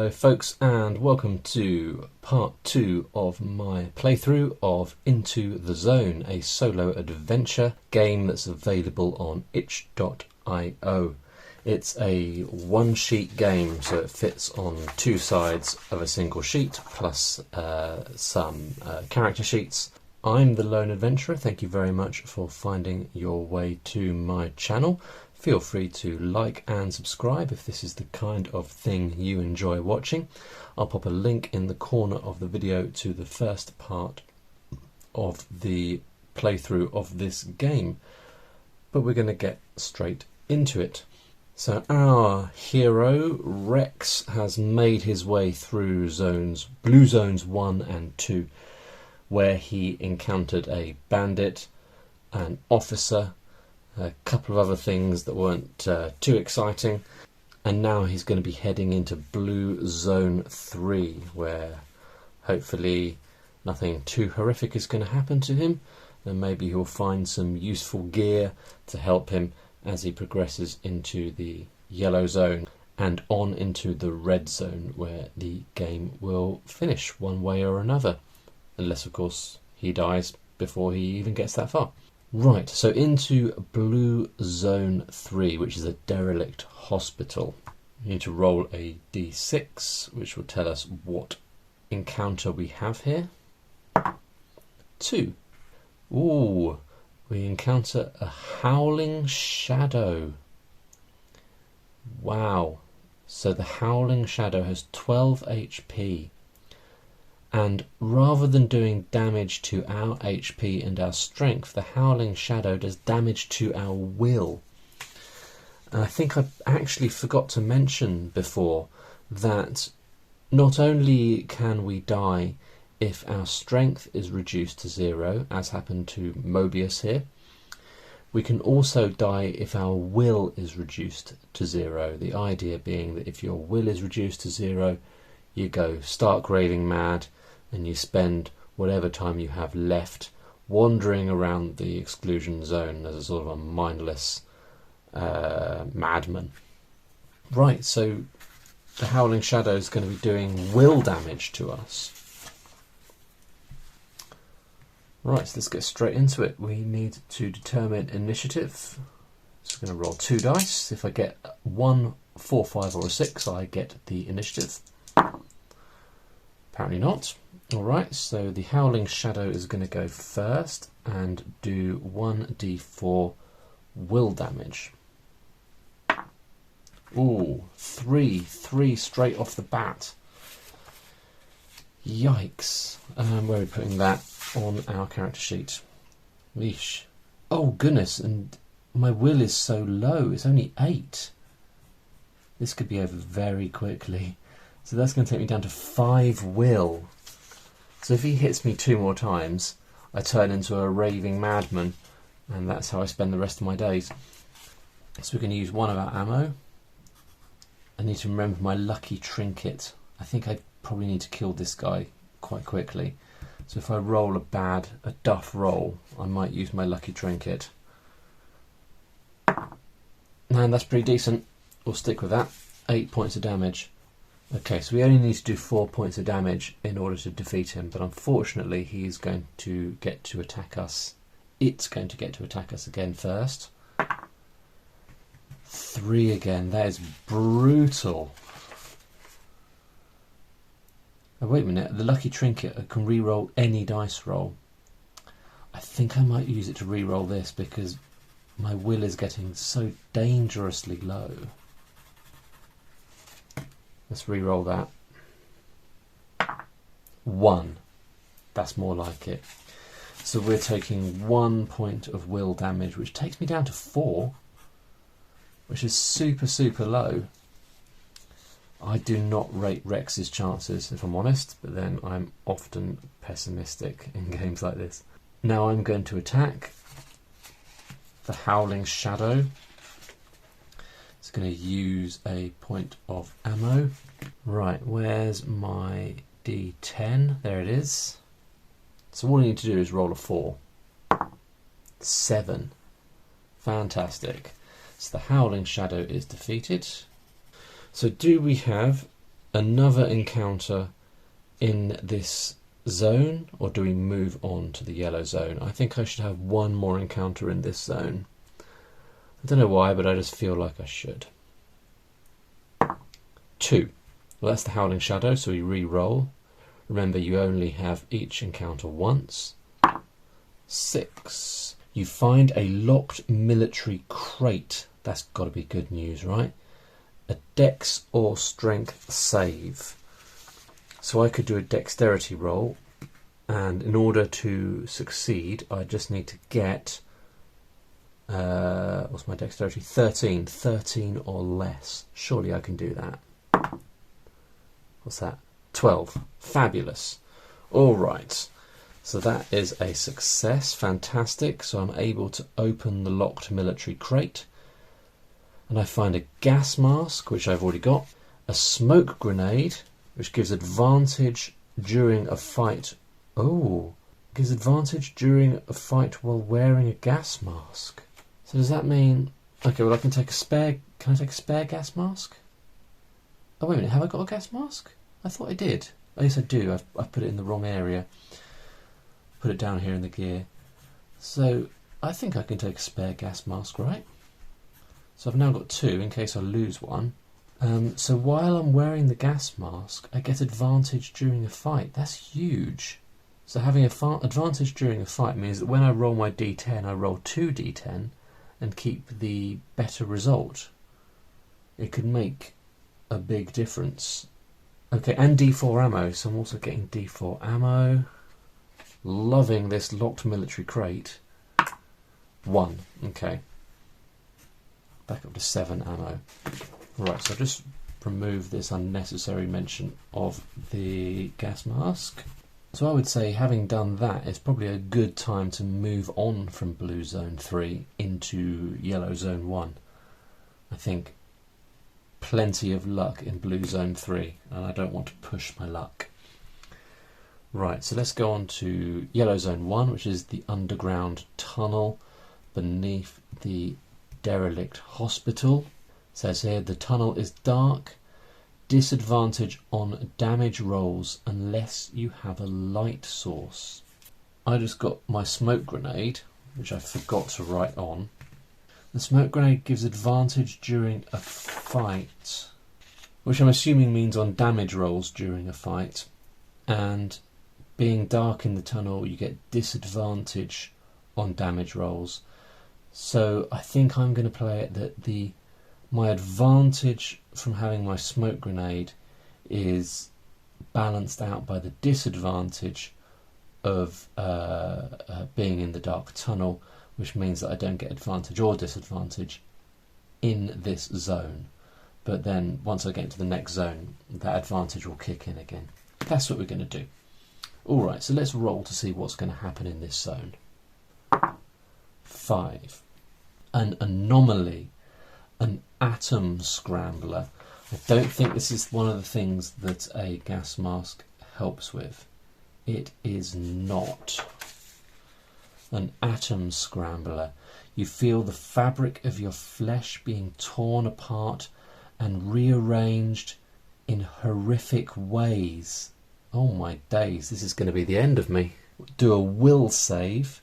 Hello folks, and welcome to part 2 of my playthrough of Into the Zone, a solo adventure game that's available on itch.io. It's a one-sheet game, so it fits on two sides of a single sheet, plus some character sheets. I'm the Lone Adventurer. Thank you very much for finding your way to my channel. Feel free to like and subscribe if this is the kind of thing you enjoy watching. I'll pop a link in the corner of the video to the first part of the playthrough of this game. But we're going to get straight into it. So our hero, Rex, has made his way through Blue Zones 1 and 2, where he encountered a bandit, an officer, a couple of other things that weren't too exciting, and now he's going to be heading into Blue Zone 3, where hopefully nothing too horrific is going to happen to him, and maybe he'll find some useful gear to help him as he progresses into the Yellow Zone and on into the Red Zone, where the game will finish one way or another, unless of course he dies before he even gets that far. Right, so into Blue Zone 3, which is a derelict hospital. We need to roll a d6, which will tell us what encounter we have here. 2. Ooh, we encounter a howling shadow. Wow, so the howling shadow has 12 HP. And rather than doing damage to our HP and our strength, the Howling Shadow does damage to our will. And I think I actually forgot to mention before that not only can we die if our strength is reduced to 0, as happened to Mobius here, we can also die if our will is reduced to 0. The idea being that if your will is reduced to 0, you go stark raving mad, and you spend whatever time you have left wandering around the exclusion zone as a sort of a mindless madman. Right, so the Howling Shadow is going to be doing will damage to us. Right, so let's get straight into it. We need to determine initiative. So I'm going to roll 2 dice. If I get 1, 4, 5 or a 6, I get the initiative. Apparently not. Alright, so the Howling Shadow is going to go first and do 1d4 will damage. Ooh, 3 straight off the bat. Yikes. Where are we putting that on our character sheet? Yeesh. Oh goodness, and my will is so low, it's only 8. This could be over very quickly. So that's going to take me down to 5 will. So if he hits me 2 more times, I turn into a raving madman, and that's how I spend the rest of my days. So we're going to use 1 of our ammo. I need to remember my lucky trinket. I think I probably need to kill this guy quite quickly. So if I roll a duff roll, I might use my lucky trinket. And that's pretty decent. We'll stick with that. 8 points of damage. Okay, so we only need to do 4 points of damage in order to defeat him, but unfortunately he's going to get to attack us. It's going to get to attack us again first. 3 again, that is brutal. Oh, wait a minute, the lucky trinket can re-roll any dice roll. I think I might use it to re-roll this because my will is getting so dangerously low. Let's re-roll that. 1. That's more like it. So we're taking 1 point of will damage, which takes me down to 4, which is super low. I do not rate Rex's chances, if I'm honest, but then I'm often pessimistic in games like this. Now I'm going to attack the Howling Shadow. It's going to use a point of ammo. Right, where's my d10? There it is. So all I need to do is roll a 4. 7. Fantastic. So the Howling Shadow is defeated. So do we have another encounter in this zone, or do we move on to the yellow zone? I think I should have one more encounter in this zone. I don't know why, but I just feel like I should. 2. Well, that's the Howling Shadow, so we re-roll. Remember, you only have each encounter once. 6. You find a locked military crate. That's got to be good news, right? A dex or strength save. So I could do a dexterity roll, and in order to succeed, I just need to get, what's my dexterity? 13. 13 or less. Surely I can do that. What's that? 12. Fabulous. All right. So that is a success. Fantastic. So I'm able to open the locked military crate. And I find a gas mask, which I've already got. A smoke grenade, which gives advantage during a fight. Oh, gives advantage during a fight while wearing a gas mask. So does that mean... Okay, well I can take a spare... Can I take a spare gas mask? Oh, wait a minute. Have I got a gas mask? I thought I did. Oh, yes, I do. I've put it in the wrong area. Put it down here in the gear. So I think I can take a spare gas mask, right? So I've now got 2 in case I lose one. So while I'm wearing the gas mask, I get advantage during a fight. That's huge. So having advantage during a fight means that when I roll my d10, I roll 2d10 and keep the better result. It could make a big difference. Okay, and d4 ammo, so I'm also getting d4 ammo. Loving this locked military crate. 1, okay. Back up to 7 ammo. Right, so I'll just remove this unnecessary mention of the gas mask. So I would say, having done that, it's probably a good time to move on from blue zone 3 into yellow zone 1. I think plenty of luck in blue zone 3, and I don't want to push my luck. Right, so let's go on to yellow zone 1, which is the underground tunnel beneath the derelict hospital. It says here, the tunnel is dark, disadvantage on damage rolls unless you have a light source. I just got my smoke grenade, which I forgot to write on. The smoke grenade gives advantage during a fight, which I'm assuming means on damage rolls during a fight. And being dark in the tunnel, you get disadvantage on damage rolls. So I think I'm going to play it that my advantage from having my smoke grenade is balanced out by the disadvantage of being in the dark tunnel, which means that I don't get advantage or disadvantage in this zone. But then once I get into the next zone, that advantage will kick in again. That's what we're going to do. Alright, so let's roll to see what's going to happen in this zone. 5. An anomaly. An atom scrambler. I don't think this is one of the things that a gas mask helps with. It is not. An atom scrambler. You feel the fabric of your flesh being torn apart and rearranged in horrific ways. Oh my days, this is going to be the end of me. Do a will save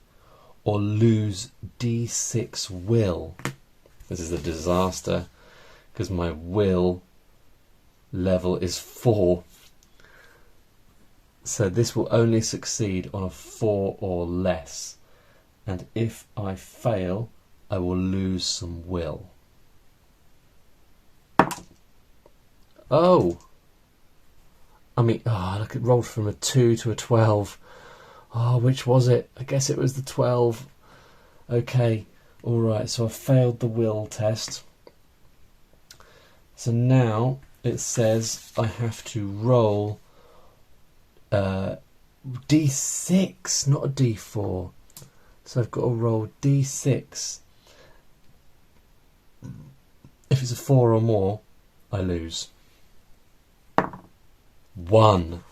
or lose d6 will. This is a disaster because my will level is 4. So this will only succeed on a 4 or less. And if I fail, I will lose some will. Oh! I mean, look, it rolled from a 2 to a 12. Oh, which was it? I guess it was the 12. Okay, alright, so I failed the will test. So now it says I have to roll d6, not a d4. So I've got to roll d6. If it's a 4 or more, I lose. 1.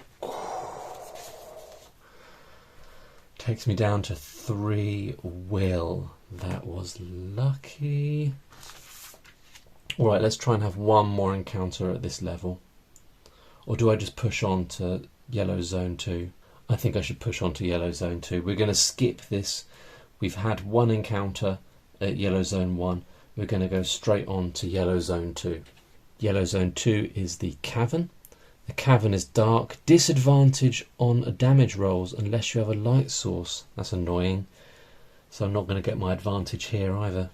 Takes me down to 3 will. That was lucky. Alright, let's try and have one more encounter at this level. Or do I just push on to yellow zone 2? I think I should push on to yellow zone 2. We're going to skip this. We've had one encounter at yellow zone 1. We're going to go straight on to yellow zone 2. Yellow zone 2 is the cavern. The cavern is dark. Disadvantage on damage rolls unless you have a light source. That's annoying. So I'm not going to get my advantage here either.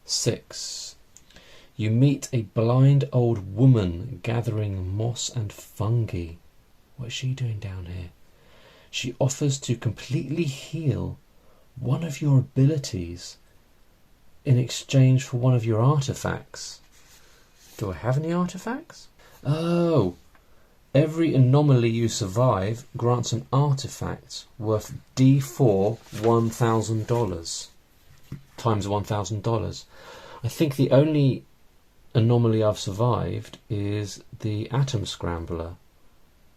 6. You meet a blind old woman gathering moss and fungi. What is she doing down here? She offers to completely heal one of your abilities in exchange for one of your artifacts. Do I have any artifacts? Oh, every anomaly you survive grants an artifact worth D4 $1,000 times $1,000. I think the only anomaly I've survived is the atom scrambler.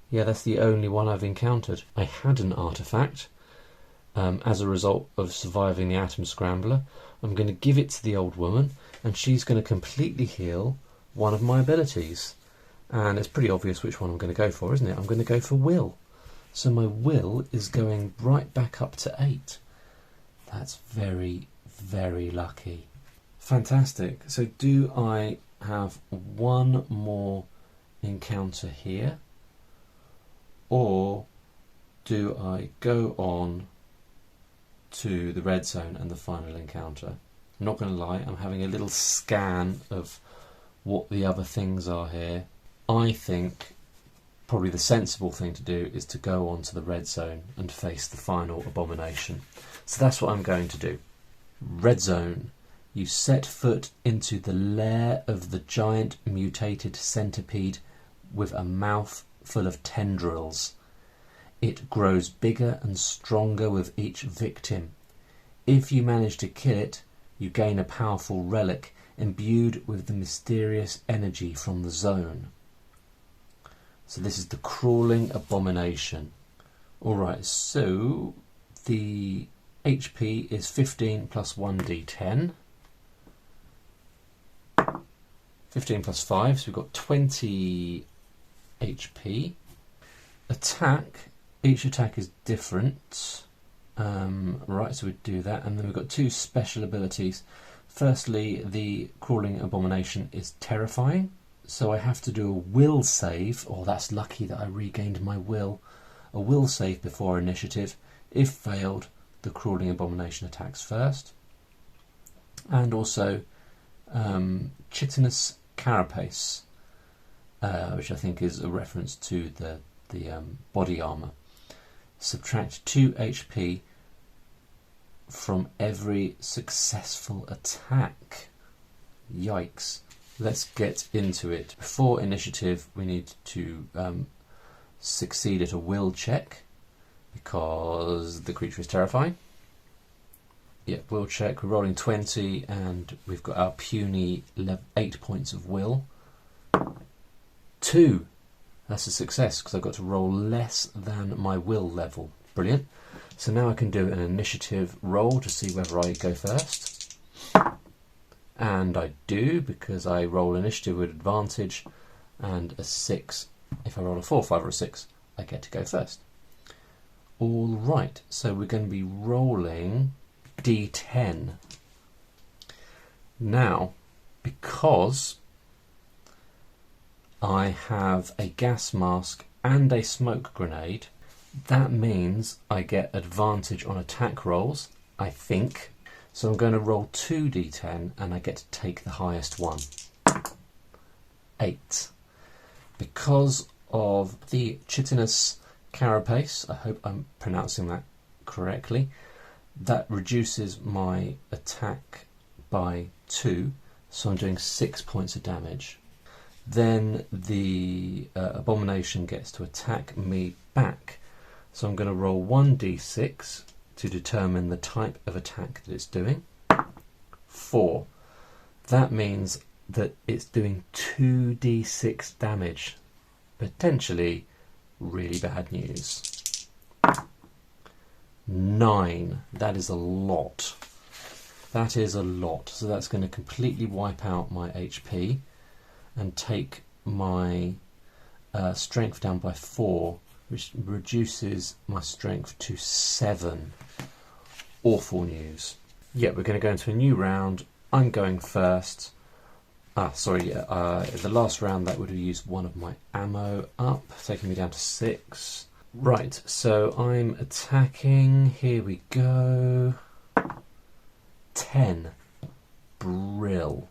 Yeah, that's the only one I've encountered. I had an artifact as a result of surviving the atom scrambler. I'm going to give it to the old woman and she's going to completely heal one of my abilities. And it's pretty obvious which one I'm going to go for, isn't it? I'm going to go for will. So my will is going right back up to 8. That's very, very lucky. Fantastic. So do I have one more encounter here? Or do I go on to the red zone and the final encounter? I'm not going to lie, I'm having a little scan of what the other things are here. I think probably the sensible thing to do is to go on to the red zone and face the final abomination. So that's what I'm going to do. Red zone. You set foot into the lair of the giant mutated centipede with a mouth full of tendrils. It grows bigger and stronger with each victim. If you manage to kill it, you gain a powerful relic imbued with the mysterious energy from the zone. So this is the crawling abomination. Alright, so the HP is 15 plus 1d10. 15 plus 5, so we've got 20 HP. Attack, each attack is different. Right, so we'd do that. And then we've got 2 special abilities. Firstly, the crawling abomination is terrifying. So I have to do a will save. Oh, that's lucky that I regained my will. A will save before initiative. If failed, the crawling abomination attacks first. And also chitinous carapace, which I think is a reference to the body armour. Subtract 2 HP from every successful attack. Yikes. Let's get into it. Before initiative, we need to succeed at a will check because the creature is terrifying. Yep, will check. We're rolling 20 and we've got our puny 8 points of will. 2. That's a success because I've got to roll less than my will level. Brilliant. So now I can do an initiative roll to see whether I go first. And I do because I roll initiative with advantage, and a 6. If I roll a 4, 5 or a 6, I get to go first. All right, so we're going to be rolling D10. Now, because I have a gas mask and a smoke grenade, that means I get advantage on attack rolls, I think. So I'm going to roll 2d10 and I get to take the highest one. 8. Because of the chitinous carapace, I hope I'm pronouncing that correctly, that reduces my attack by 2, so I'm doing 6 points of damage. Then the abomination gets to attack me back, so I'm going to roll 1d6 to determine the type of attack that it's doing. 4. That means that it's doing 2d6 damage. Potentially really bad news. 9. That is a lot. That is a lot. So that's going to completely wipe out my HP. and take my strength down by 4, which reduces my strength to 7. Awful news. Yeah, we're going to go into a new round. I'm going first. The last round that would have used one of my ammo up, taking me down to 6. Right, so I'm attacking. Here we go. 10. Brill.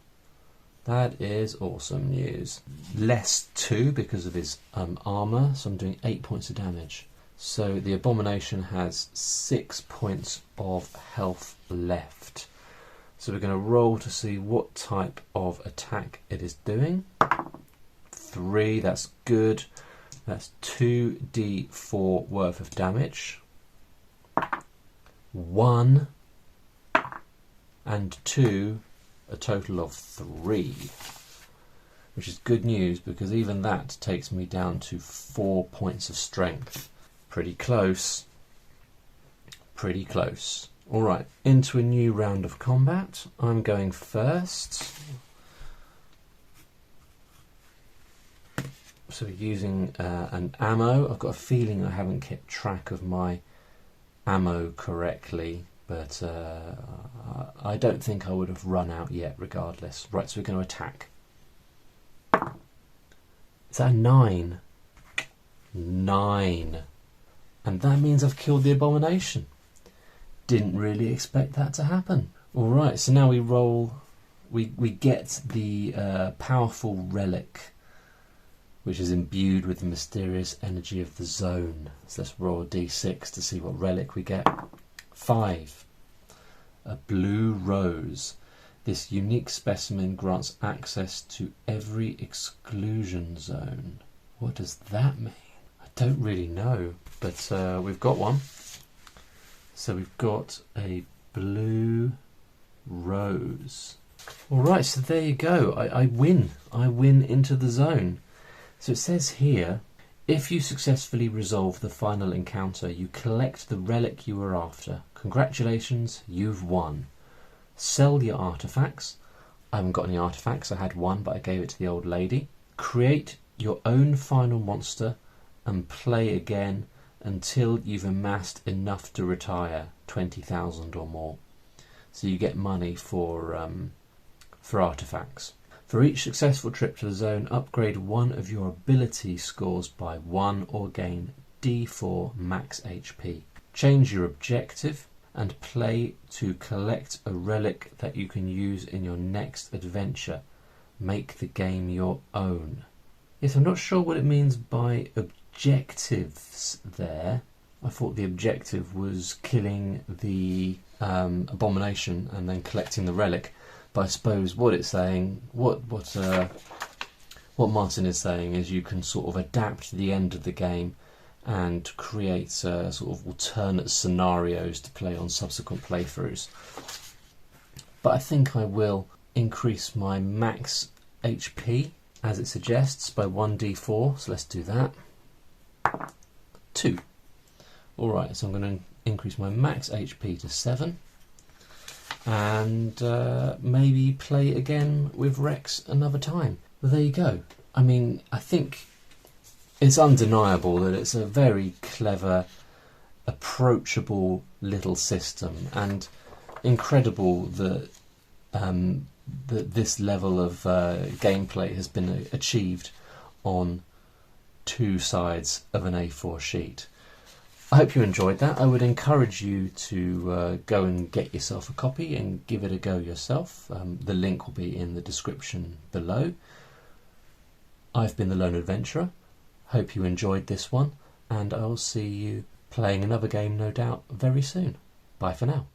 That is awesome news. Less 2 because of his armour, so I'm doing 8 points of damage. So the abomination has 6 points of health left. So we're going to roll to see what type of attack it is doing. 3, that's good. That's 2d4 worth of damage. 1 and 2, a total of 3. Which is good news because even that takes me down to 4 points of strength. Pretty close. Pretty close. Alright, into a new round of combat. I'm going first. So using an ammo. I've got a feeling I haven't kept track of my ammo correctly, but I don't think I would have run out yet regardless. Right, so we're going to attack. Is that a 9? 9. And that means I've killed the abomination. Didn't really expect that to happen. Alright, so now we roll, we get the powerful relic, which is imbued with the mysterious energy of the zone. So let's roll a d6 to see what relic we get. 5. A blue rose. This unique specimen grants access to every exclusion zone. What does that mean? I don't really know, but we've got one. So we've got a blue rose. Alright, so there you go. I win. I win into the zone. So it says here, if you successfully resolve the final encounter, you collect the relic you were after. Congratulations, you've won. Sell your artifacts. I haven't got any artifacts. I had one, but I gave it to the old lady. Create your own final monster and play again until you've amassed enough to retire, 20,000 or more. So you get money for artifacts. For each successful trip to the zone, upgrade one of your ability scores by 1 or gain D4 max HP. Change your objective and play to collect a relic that you can use in your next adventure. Make the game your own. Yes, I'm not sure what it means by objectives there. I thought the objective was killing the abomination and then collecting the relic. But I suppose what it's saying, what Martin is saying is you can sort of adapt the end of the game and create sort of alternate scenarios to play on subsequent playthroughs. But I think I will increase my max HP as it suggests by 1d4, so let's do that. 2. Alright, so I'm going to increase my max HP to 7. And maybe play again with Rex another time. Well, there you go. I mean, I think it's undeniable that it's a very clever, approachable little system, and incredible that that this level of gameplay has been achieved on 2 sides of an A4 sheet. I hope you enjoyed that. I would encourage you to go and get yourself a copy and give it a go yourself. The link will be in the description below. I've been the Lone Adventurer. Hope you enjoyed this one, and I'll see you playing another game, no doubt, very soon. Bye for now.